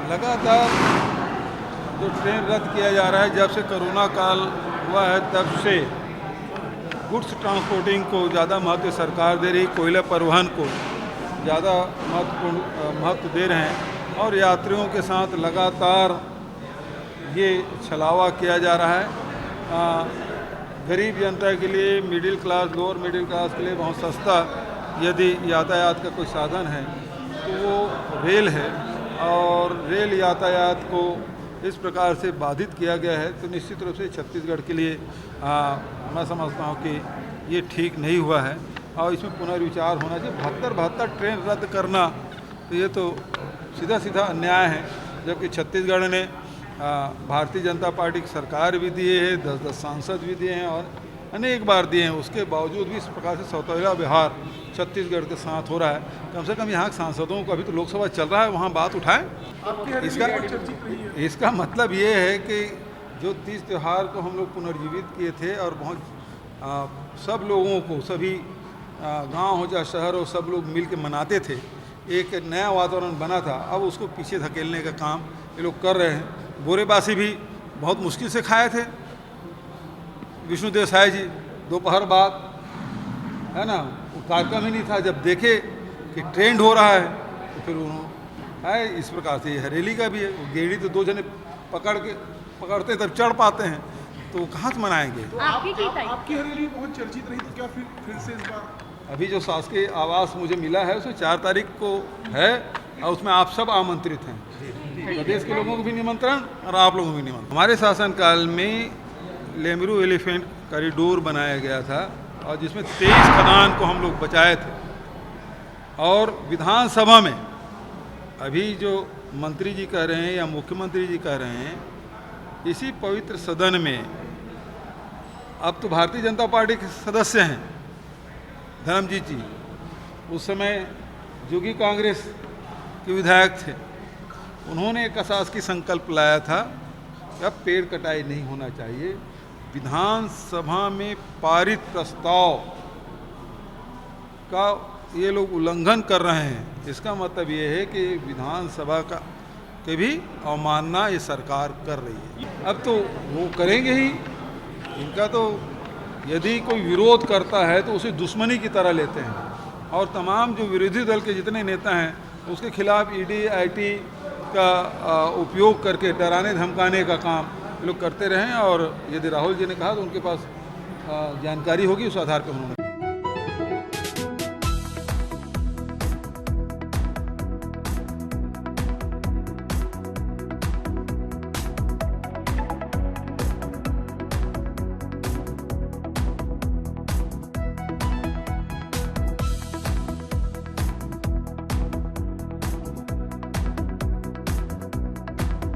लगातार जो ट्रेन रद्द किया जा रहा है, जब से कोरोना काल हुआ है तब से गुड्स ट्रांसपोर्टिंग को ज़्यादा महत्व सरकार दे रही, कोयला परिवहन को ज़्यादा महत्व दे रहे हैं और यात्रियों के साथ लगातार ये छलावा किया जा रहा है। गरीब जनता के लिए, middle class, lower middle class के लिए बहुत सस्ता यदि यातायात का कोई साधन है तो वो रेल है, और रेल यातायात को इस प्रकार से बाधित किया गया है तो निश्चित रूप से छत्तीसगढ़ के लिए मैं समझता हूँ कि ये ठीक नहीं हुआ है और इसमें पुनर्विचार होना चाहिए। 72 ट्रेन रद्द करना तो ये तो सीधा सीधा अन्याय है, जबकि छत्तीसगढ़ ने भारतीय जनता पार्टी की सरकार भी दिए है, 10-10 सांसद भी दिए हैं और अनेक बार दिए हैं, उसके बावजूद भी इस प्रकार से सौतेला व्यवहार छत्तीसगढ़ के साथ हो रहा है। कम से कम यहाँ के सांसदों को, अभी तो लोकसभा चल रहा है, वहाँ बात उठाएं। इसका मतलब ये है कि जो तीज त्यौहार को हम लोग पुनर्जीवित किए थे और बहुत सब लोगों को, सभी गांव हो या शहर हो, सब लोग मिल के मनाते थे, एक नया वातावरण बना था, अब उसको पीछे धकेलने का काम ये लोग कर रहे हैं। बोरेबासी भी बहुत मुश्किल से खाए थे विष्णु देसाई जी दोपहर बाद, है ना, वो कार्यक्रम ही नहीं था। जब देखे कि ट्रेंड हो रहा है तो फिर उन्होंने है इस प्रकार से हरेली का भी है, वो गेड़ी तो 2 जने पकड़ते तब चढ़ पाते हैं, तो कहाँ से मनाएंगे। तो आपकी हरेली बहुत चर्चित रही, तो क्या फिर से इस बार अभी जो शासकीय आवास मुझे मिला है उसमें 4 तारीख को है और उसमें आप सब आमंत्रित हैं, प्रदेश के लोगों को भी निमंत्रण और आप लोगों को भी निमंत्रण। हमारे शासनकाल में लेमरू एलिफेंट कॉरिडोर बनाया गया था और जिसमें 23 खदान को हम लोग बचाए थे, और विधानसभा में अभी जो मंत्री जी कह रहे हैं या मुख्यमंत्री जी कह रहे हैं, इसी पवित्र सदन में अब तो भारतीय जनता पार्टी के सदस्य हैं धर्मजीत जी, उस समय जोगी कांग्रेस के विधायक थे, उन्होंने एक अशासकीय संकल्प लाया था कि अब पेड़ कटाई नहीं होना चाहिए। विधानसभा में पारित प्रस्ताव का ये लोग उल्लंघन कर रहे हैं। इसका मतलब ये है कि विधानसभा का के भी अवमानना ये सरकार कर रही है। अब तो वो करेंगे ही, इनका तो यदि कोई विरोध करता है तो उसे दुश्मनी की तरह लेते हैं, और तमाम जो विरोधी दल के जितने नेता हैं उसके खिलाफ ईडी आईटी का उपयोग करके डराने धमकाने का काम ये लोग करते रहें। और यदि राहुल जी ने कहा तो उनके पास जानकारी होगी, उस आधार पर उन्होंने